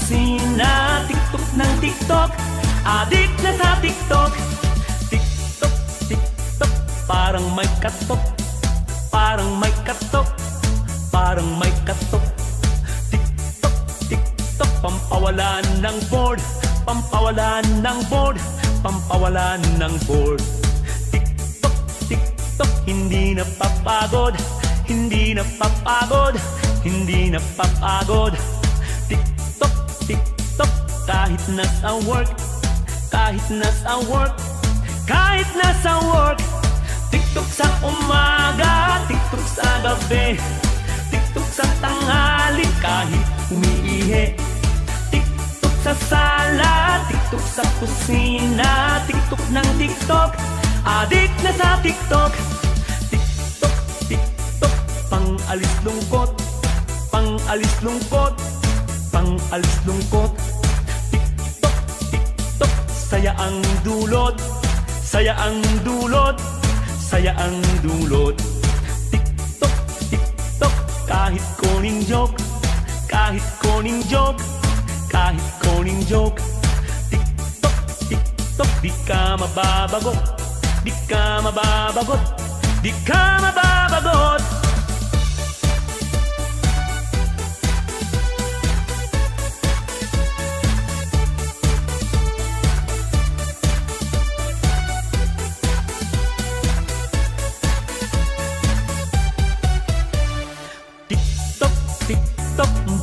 kusina. TikTok ng TikTok, adik na sa TikTok. TikTok, TikTok, parang may katok. Parang may katok, parang may katok. TikTok, TikTok, pampawalan ng board. Pampawalan ng board, pampawalan ng board. TikTok, TikTok, hindi na papagod. Hindi na papagod, hindi na papagod. TikTok, TikTok, kahit nasa work. Kahit nasa work, kahit nasa work. TikTok sa umaga, TikTok sa gabi, TikTok sa tanghali, kahit umiihi. TikTok sa sala, TikTok sa kusina. TikTok ng TikTok, adik na sa TikTok. TikTok, TikTok, pang-alis lungkot. Pang-alis lungkot, pang-alis lungkot. TikTok, TikTok, saya ang dulot. Saya ang dulot, saya ang dulot. TikTok, TikTok, kahit koning joke. Kahit koning joke, kahit koning joke. TikTok, TikTok, di ka mababagot. Di ka mababagot, di ka mababagot.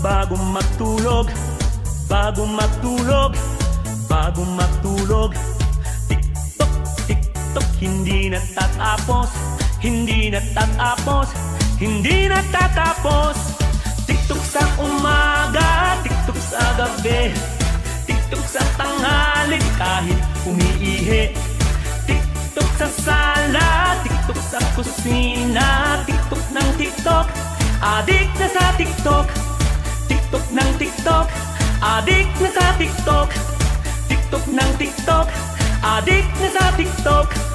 Bago matulog, bago matulog, bago matulog. TikTok, TikTok, hindi natatapos. Hindi natatapos, hindi natatapos. TikTok sa umaga, TikTok sa gabi, TikTok sa tanghali, kahit umiihi. TikTok sa sala, TikTok sa kusina. TikTok ng TikTok, adik na sa TikTok. TikTok ng TikTok, adik na sa TikTok. TikTok ng TikTok, adik na sa TikTok.